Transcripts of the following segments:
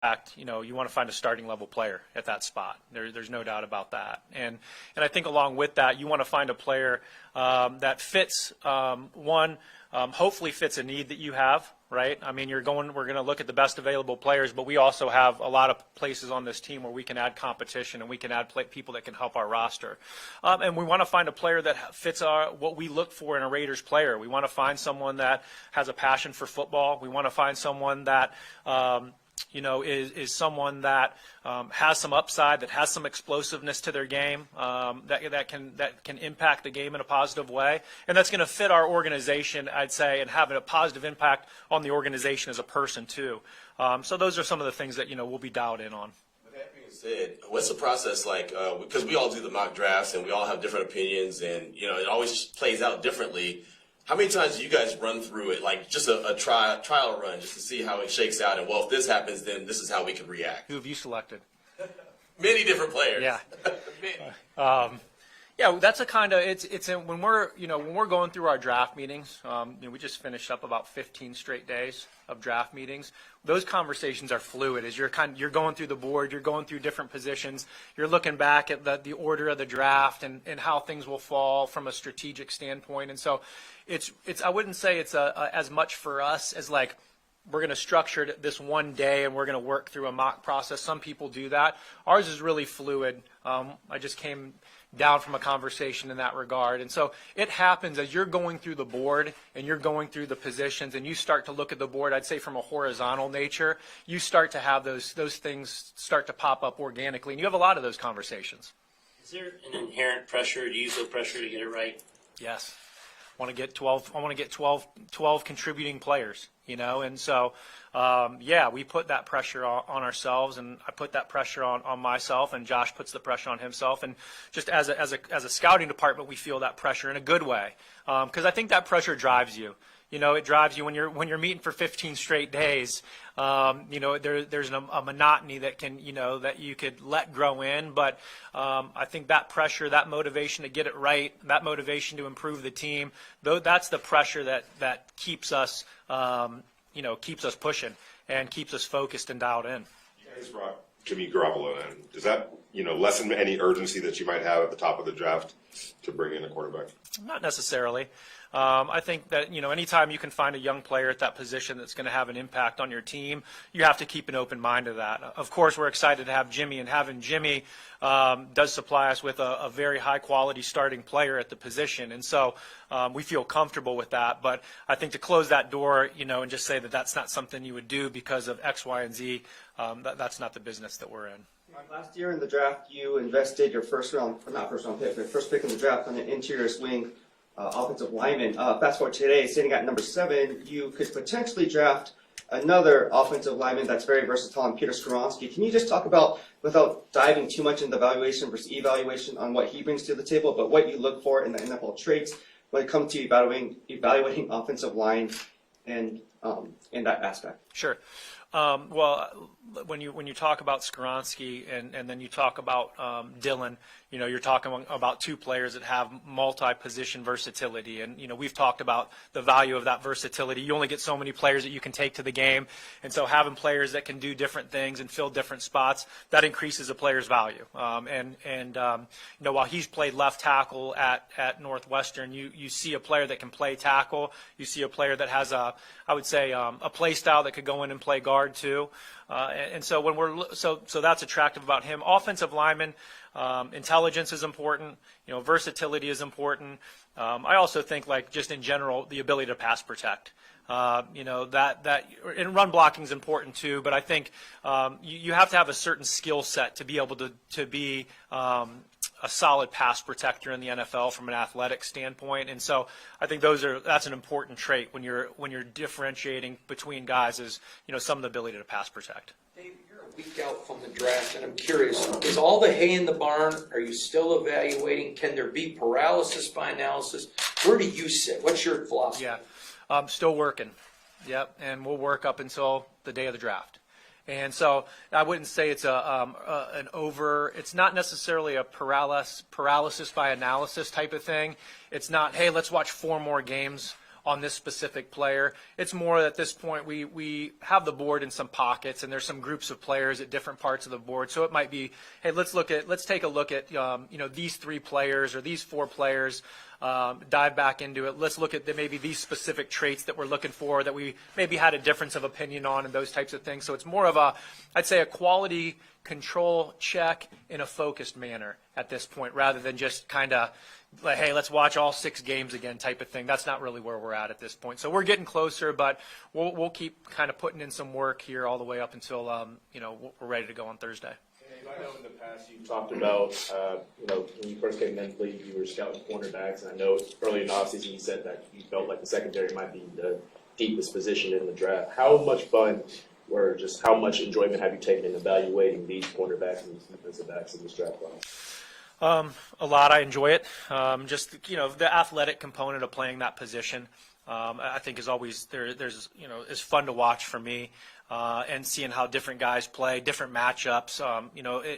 fact, you want to find a starting level player at that spot. There's no doubt about that. And I think along with that, you want to find a player that fits, hopefully fits a need that you have, right? I mean, we're going to look at the best available players, but we also have a lot of places on this team where we can add competition and we can add people that can help our roster. And we want to find a player that fits what we look for in a Raiders player. We want to find someone that has a passion for football. We want to find someone that is someone that has some upside, that has some explosiveness to their game, that can impact the game in a positive way, and that's going to fit our organization, I'd say, and have a positive impact on the organization as a person too. So those are some of the things that we'll be dialed in on. With that being said, what's the process like? Because we all do the mock drafts and we all have different opinions, and it always plays out differently. How many times do you guys run through it, like just a trial run, just to see how it shakes out? And, well, if this happens, then this is how we can react. Who have you selected? Many different players. Yeah. Yeah, that's a kind of when we're going through our draft meetings. We just finished up about 15 straight days of draft meetings. Those conversations are fluid. As you're going through the board, you're going through different positions. You're looking back at the order of the draft and how things will fall from a strategic standpoint. And so, I wouldn't say it's as much for us as like we're going to structure it this one day and we're going to work through a mock process. Some people do that. Ours is really fluid. I just came down from a conversation in that regard. And so it happens as you're going through the board and you're going through the positions and you start to look at the board, I'd say from a horizontal nature, you start to have those things start to pop up organically. And you have a lot of those conversations. Is there an inherent pressure? Do you feel pressure to get it right? Yes. I want to get 12 contributing players, and so, we put that pressure on ourselves, and I put that pressure on myself, and Josh puts the pressure on himself, and just as a scouting department, we feel that pressure in a good way, because I think that pressure drives you. It drives you when you're meeting for 15 straight days. There's a monotony that that you could let grow in, but I think that pressure, that motivation to get it right, that motivation to improve the team, that's the pressure that keeps us pushing and keeps us focused and dialed in. You guys brought Jimmy Garoppolo in. Does that lessen any urgency that you might have at the top of the draft to bring in a quarterback? Not necessarily. I think that, anytime you can find a young player at that position that's going to have an impact on your team, you have to keep an open mind to that. Of course, we're excited to have Jimmy, and having Jimmy does supply us with a very high-quality starting player at the position. And so we feel comfortable with that. But I think to close that door, and just say that that's not something you would do because of X, Y, and Z, that's not the business that we're in. Last year in the draft, you invested your first pick in the draft on an interior swing offensive lineman. Fast forward today, sitting at number 7, you could potentially draft another offensive lineman that's very versatile, Peter Skoronski. Can you just talk about, without diving too much into valuation versus evaluation, on what he brings to the table, but what you look for in the NFL traits when it comes to evaluating offensive line and in that aspect? Sure. Well, when you talk about Skoronski and then you talk about Dylan, you're talking about two players that have multi-position versatility, and we've talked about the value of that versatility. You only get so many players that you can take to the game, and so having players that can do different things and fill different spots, that increases a player's value. While he's played left tackle at Northwestern, you see a player that can play tackle. You see a player that has a play style that could go in and play guard too. And so so that's attractive about him. Offensive lineman, intelligence is important. Versatility is important. I also think, like, just in general, the ability to pass protect. And run blocking is important too. But I think you have to have a certain skill set to be able to be a solid pass protector in the NFL from an athletic standpoint. And so I think that's an important trait when you're differentiating between guys, is some of the ability to pass protect. Dave, you're a week out from the draft, and I'm curious, is all the hay in the barn? Are you still evaluating? Can there be paralysis by analysis? Where do you sit? What's your philosophy? Yeah, still working. Yep, and we'll work up until the day of the draft. And so I wouldn't say it's it's not necessarily a paralysis by analysis type of thing. It's not, hey, let's watch 4 more games on this specific player. It's more at this point we have the board in some pockets, and there's some groups of players at different parts of the board. So it might be, hey, let's take a look at these 3 players or these 4 players. Dive back into it. Let's look at maybe these specific traits that we're looking for that we maybe had a difference of opinion on, and those types of things. So it's more of I'd say a quality control check in a focused manner at this point, rather than just kind of like, hey, let's watch all 6 games again type of thing. That's not really where we're at this point. So we're getting closer, but we'll keep kind of putting in some work here all the way up until we're ready to go on Thursday. I know in the past you talked about, when you first came into the league, you were scouting cornerbacks, and I know early in the offseason you said that you felt like the secondary might be the deepest position in the draft. How much fun or just how much enjoyment have you taken in evaluating these cornerbacks and these defensive backs in this draft class? A lot. I enjoy it. Just the athletic component of playing that position, I think is always there's is fun to watch for me. And seeing how different guys play, different matchups.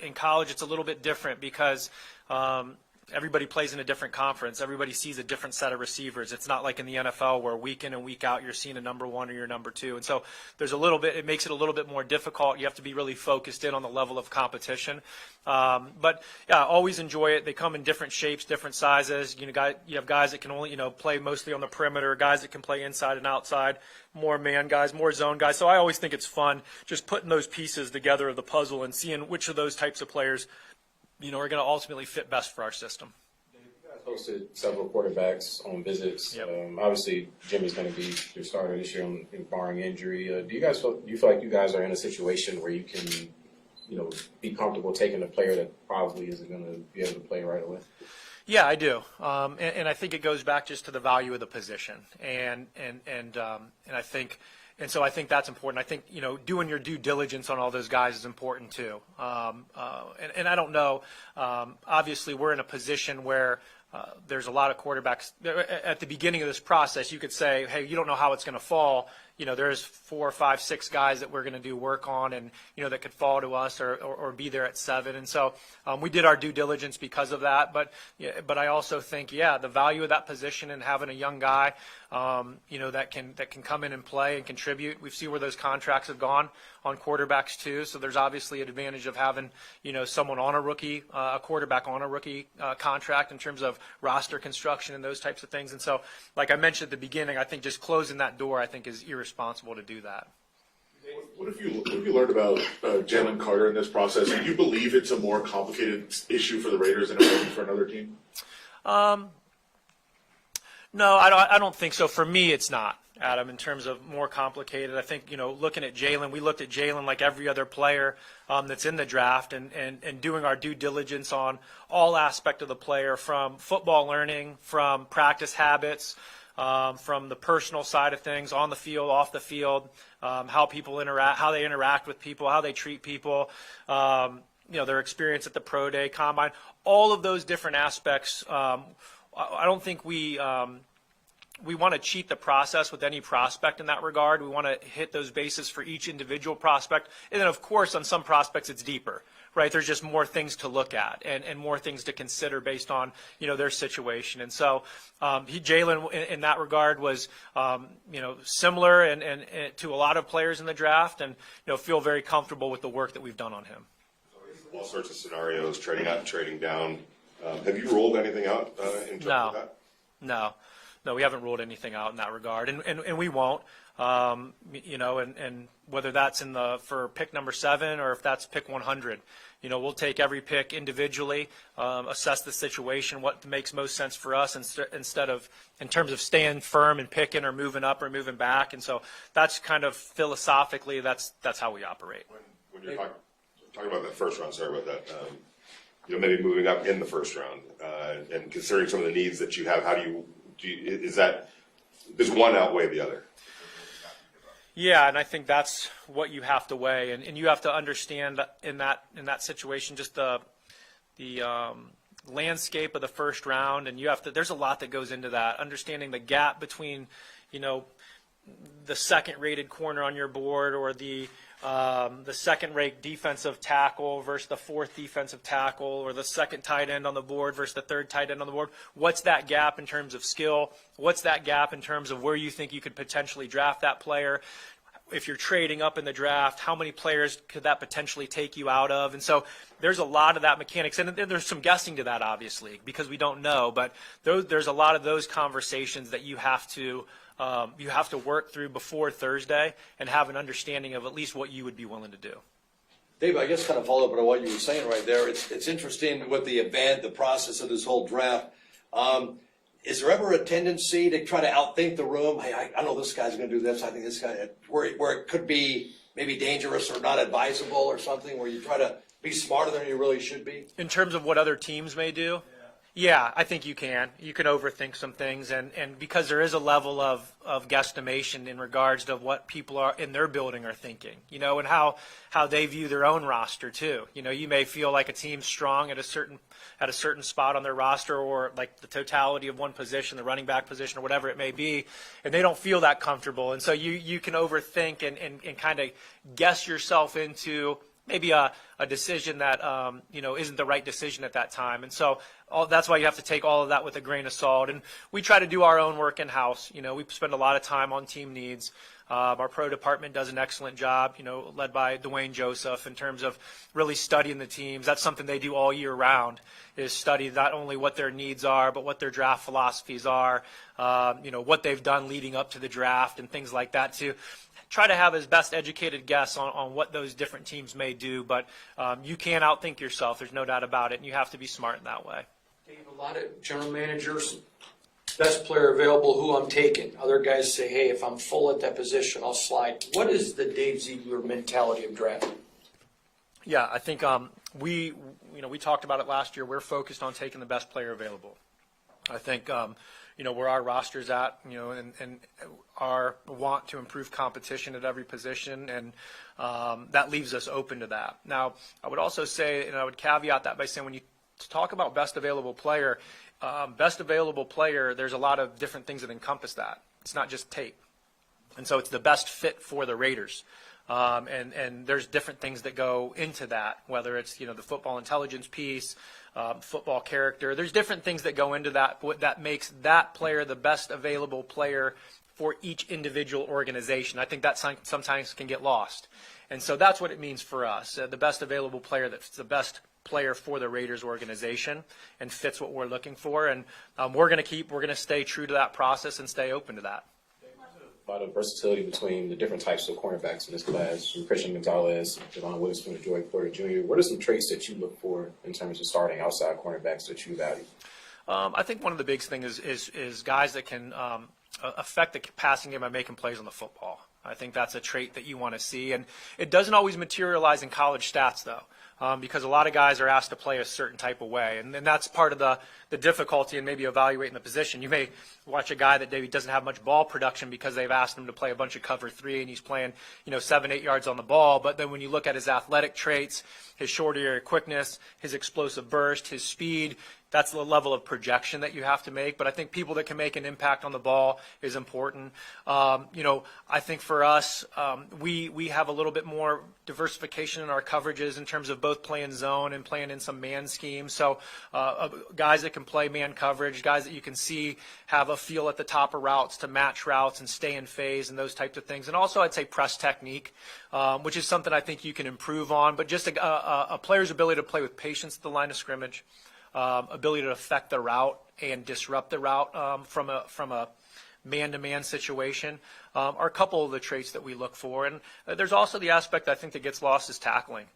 In college it's a little bit different because everybody plays in a different conference. Everybody sees a different set of receivers. It's not like in the NFL where week in and week out you're seeing a number 1 or your number 2. And so it makes it a little bit more difficult. You have to be really focused in on the level of competition. But yeah, always enjoy it. They come in different shapes, different sizes. You have guys that can only, play mostly on the perimeter, guys that can play inside and outside, more man guys, more zone guys. So I always think it's fun just putting those pieces together of the puzzle and seeing which of those types of players are going to ultimately fit best for our system. You guys hosted several quarterbacks on visits. Yep. Obviously, Jimmy's going to be your starter this year, barring injury. Do you feel like you guys are in a situation where you can, be comfortable taking a player that probably isn't going to be able to play right away? Yeah, I do, and I think it goes back just to the value of the position, and I think. And so I think that's important. I think, doing your due diligence on all those guys is important too. And I don't know, obviously we're in a position where there's a lot of quarterbacks. At the beginning of this process, you could say, hey, you don't know how it's going to fall. There's 4, 5, 6 guys that we're going to do work on and, that could fall to us or be there at 7. And so we did our due diligence because of that. But I also think, the value of that position and having a young guy, that can come in and play and contribute. We've seen where those contracts have gone on quarterbacks too. So there's obviously an advantage of having, someone on a quarterback on a rookie contract in terms of roster construction and those types of things. And so, like I mentioned at the beginning, I think just closing that door, I think, is irresponsible to do that. What have you learned about Jalen Carter in this process? Do you believe it's a more complicated issue for the Raiders than it would be for another team? No, I don't think so. For me, it's not, Adam, in terms of more complicated. I think, looking at Jalen, we looked at Jalen like every other player that's in the draft and doing our due diligence on all aspect of the player, from football learning, from practice habits, from the personal side of things, on the field, off the field, how people interact, how they interact with people, how they treat people, their experience at the pro day, combine, all of those different aspects. I don't think we want to cheat the process with any prospect in that regard. We want to hit those bases for each individual prospect. And then, of course, on some prospects, it's deeper, right? There's just more things to look at and more things to consider based on, their situation. And so Jalen, in that regard, was, similar and to a lot of players in the draft, and, feel very comfortable with the work that we've done on him. All sorts of scenarios, trading up, trading down. Have you ruled anything out in terms of that? No, we haven't ruled anything out in that regard, and we won't. And whether that's for pick number 7 or if that's pick 100, we'll take every pick individually, assess the situation, what makes most sense for us, instead of in terms of staying firm and picking or moving up or moving back. And so that's kind of philosophically that's how we operate. When you're talking about that first round, sorry about that. Maybe moving up in the first round and considering some of the needs that you have, how do you does one outweigh the other? Yeah, and I think that's what you have to weigh, and you have to understand in that situation just the landscape of the first round, and there's a lot that goes into that. Understanding the gap between, the second rated corner on your board or the the second-rate defensive tackle versus the fourth defensive tackle, or the second tight end on the board versus the third tight end on the board. What's that gap in terms of skill? What's that gap in terms of where you think you could potentially draft that player? If you're trading up in the draft, how many players could that potentially take you out of? And so there's a lot of that mechanics, and there's some guessing to that, obviously, because we don't know. But there's a lot of those conversations that you have to work through before Thursday and have an understanding of at least what you would be willing to do. Dave, I guess kind of follow up on what you were saying right there. It's interesting with the event, the process of this whole draft. Is there ever a tendency to try to outthink the room? Hey, I know this guy's going to do this. I think this guy, where it could be maybe dangerous or not advisable or something, where you try to be smarter than you really should be? In terms of what other teams may do? Yeah, I think you can. You can overthink some things, and because there is a level of guesstimation in regards to what people are in their building are thinking, and how they view their own roster too. You may feel like a team's strong at a certain spot on their roster, or like the totality of one position, the running back position, or whatever it may be, and they don't feel that comfortable, and so you can overthink and kind of guess yourself into maybe a decision that isn't the right decision at that time. And so that's why you have to take all of that with a grain of salt. And we try to do our own work in-house. We spend a lot of time on team needs. Our pro department does an excellent job, led by Dwayne Joseph, in terms of really studying the teams. That's something they do all year round, is study not only what their needs are, but what their draft philosophies are, what they've done leading up to the draft and things like that, to try to have as best educated guess on what those different teams may do. But you can't outthink yourself. There's no doubt about it, and you have to be smart in that way. Dave, a lot of general managers, best player available, who I'm taking. Other guys say, hey, if I'm full at that position, I'll slide. What is the Dave Ziegler mentality of drafting? Yeah, I think we talked about it last year. We're focused on taking the best player available. I think where our roster's at, and our want to improve competition at every position, and that leaves us open to that. Now, I would also say, and I would caveat that by saying, when you talk about best available player, there's a lot of different things that encompass that. It's not just tape. And so it's the best fit for the Raiders. And there's different things that go into that, whether it's, the football intelligence piece, football character. There's different things that go into that makes that player the best available player for each individual organization. I think that sometimes can get lost. And so that's what it means for us, the best available player that's the best player for the Raiders organization and fits what we're looking for. And we're going to stay true to that process and stay open to that. A lot of versatility between the different types of cornerbacks in this class, from Christian Gonzalez, Javon Witherspoon, and Joey Porter Jr. What are some traits that you look for in terms of starting outside cornerbacks that you value? I think one of the big things is guys that can affect the passing game by making plays on the football. I think that's a trait that you want to see, and it doesn't always materialize in college stats, though. Because a lot of guys are asked to play a certain type of way. And that's part of the difficulty in maybe evaluating the position. You may watch a guy that maybe doesn't have much ball production because they've asked him to play a bunch of cover 3 and he's playing 7-8 yards on the ball. But then when you look at his athletic traits, his short area quickness, his explosive burst, his speed, that's the level of projection that you have to make. But I think people that can make an impact on the ball is important. I think for us, we have a little bit more diversification in our coverages in terms of both playing zone and playing in some man schemes. So guys that can play man coverage, guys that you can see have a feel at the top of routes to match routes and stay in phase and those types of things. And also I'd say press technique, which is something I think you can improve on. But just a player's ability to play with patience at the line of scrimmage, ability to affect the route and disrupt the route from a man-to-man situation are a couple of the traits that we look for. And there's also the aspect I think that gets lost is tackling.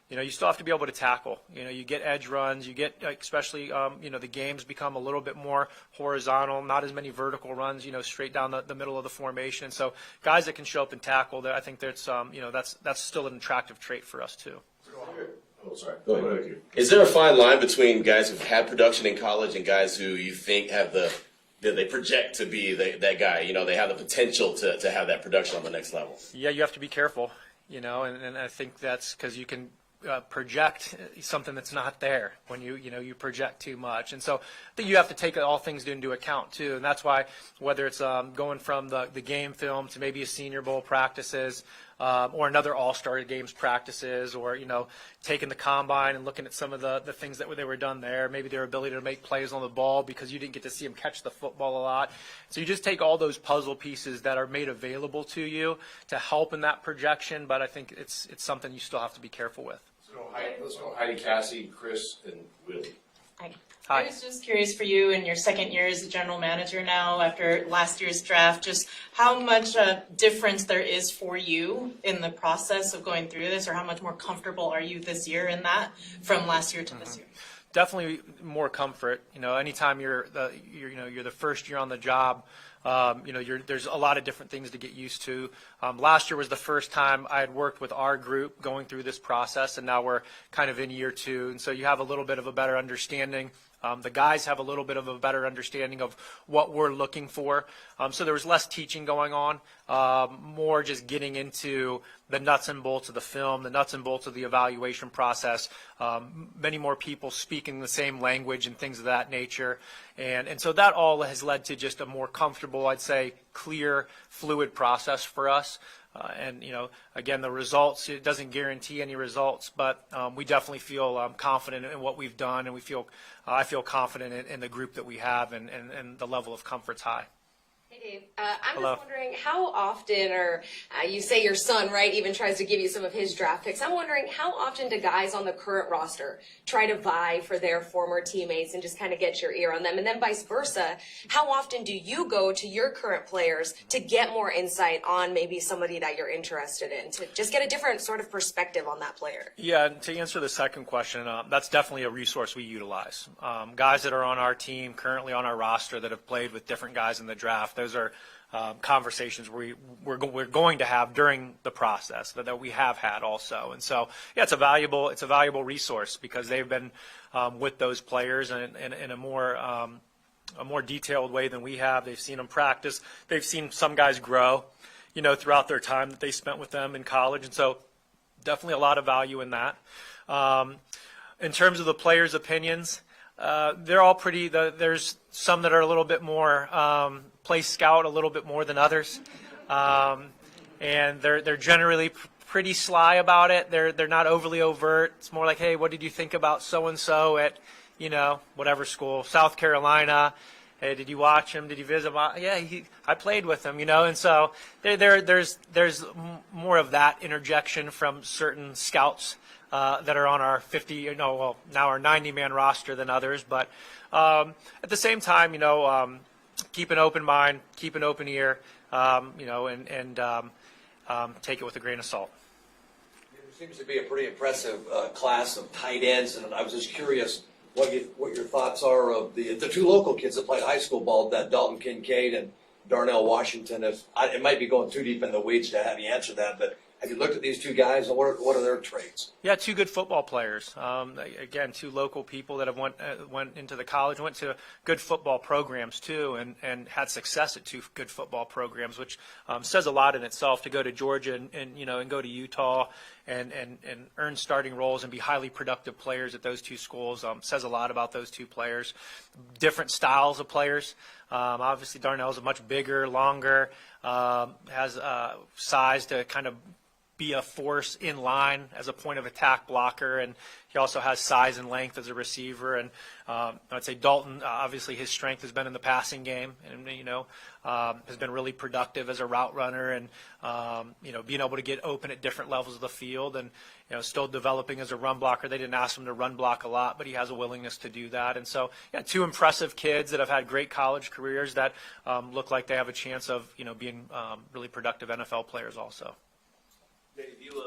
You still have to be able to tackle. You get edge runs, you get especially the games become a little bit more horizontal, not as many vertical runs, straight down the middle of the formation. And so guys that can show up and tackle, I think that's still an attractive trait for us too. Oh, sorry. Go ahead. Is there a fine line between guys who've had production in college and guys who you think have they project to be that guy? They have the potential to have that production on the next level. Yeah, you have to be careful, and I think that's because you can project something that's not there when you project too much. And so I think you have to take all things into account too. And that's why whether it's going from the game film to maybe a Senior Bowl practices, or another All-Star Games practices, or, taking the combine and looking at some of the things that they were done there, maybe their ability to make plays on the ball because you didn't get to see them catch the football a lot. So you just take all those puzzle pieces that are made available to you to help in that projection, but I think it's something you still have to be careful with. Let's go Heidi, Cassie, Chris, and Willie. Hi. I was just curious for you in your second year as a general manager now after last year's draft, just how much difference there is for you in the process of going through this, or how much more comfortable are you this year in that from last year to this year? Definitely more comfort. Anytime you're the first year on the job, there's a lot of different things to get used to. Last year was the first time I had worked with our group going through this process, and now we're kind of in year 2, and so you have a little bit of a better understanding. The guys have a little bit of a better understanding of what we're looking for. So there was less teaching going on, more just getting into the nuts and bolts of the film, the nuts and bolts of the evaluation process, many more people speaking the same language and things of that nature. And so that all has led to just a more comfortable, I'd say, clear, fluid process for us. Again, the results, it doesn't guarantee any results, but we definitely feel confident in what we've done, and I feel confident in the group that we have, and the level of comfort's high. Hey Dave, I'm Hello. just wondering how often, or you say your son, right, even tries to give you some of his draft picks. I'm wondering how often do guys on the current roster try to vie for their former teammates and just kind of get your ear on them? And then vice versa, how often do you go to your current players to get more insight on maybe somebody that you're interested in, to just get a different sort of perspective on that player? Yeah, to answer the second question, that's definitely a resource we utilize. Guys that are on our team, currently on our roster, that have played with different guys in the draft, those are conversations we're going to have during the process that we have had also. And so, yeah, it's a valuable resource because they've been with those players in a more detailed way than we have. They've seen them practice. They've seen some guys grow, throughout their time that they spent with them in college. And so definitely a lot of value in that. In terms of the players' opinions, they're all pretty. There's some that are a little bit more play scout a little bit more than others, and they're generally pretty sly about it. They're not overly overt. It's more like, hey, what did you think about so and so at whatever school, South Carolina? Hey, did you watch him? Did you visit him? Yeah, I played with him, and so there's more of that interjection from certain scouts that are on our now our 90-man roster than others. But at the same time, keep an open mind, keep an open ear, and take it with a grain of salt. There seems to be a pretty impressive class of tight ends, and I was just curious what your thoughts are of the 2 local kids that played high school ball, that Dalton Kincaid and Darnell Washington. It might be going too deep in the weeds to have you answer that, but have you looked at these 2 guys, and what are their traits? Yeah, 2 good football players. Again, 2 local people that have went into the college, went to good football programs too, and had success at 2 good football programs, which says a lot in itself. To go to Georgia and go to Utah and earn starting roles and be highly productive players at those 2 schools says a lot about those 2 players. Different styles of players. Obviously, Darnell's a much bigger, longer, has size to kind of be a force in line as a point of attack blocker, and he also has size and length as a receiver. And I'd say Dalton, obviously his strength has been in the passing game, and has been really productive as a route runner, and being able to get open at different levels of the field, and still developing as a run blocker. They didn't ask him to run block a lot, but he has a willingness to do that. And so, yeah, 2 impressive kids that have had great college careers that look like they have a chance of being really productive NFL players also. Dave, you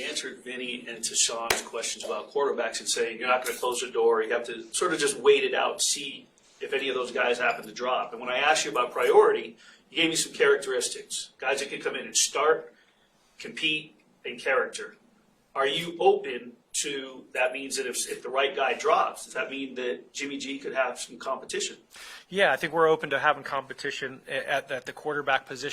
answered Vinny and to Sean's questions about quarterbacks and saying you're not going to close the door. You have to sort of just wait it out, see if any of those guys happen to drop. And when I asked you about priority, you gave me some characteristics. Guys that can come in and start, compete, and character. Are you open to that? Means that if the right guy drops, does that mean that Jimmy G could have some competition? Yeah, I think we're open to having competition at the quarterback position.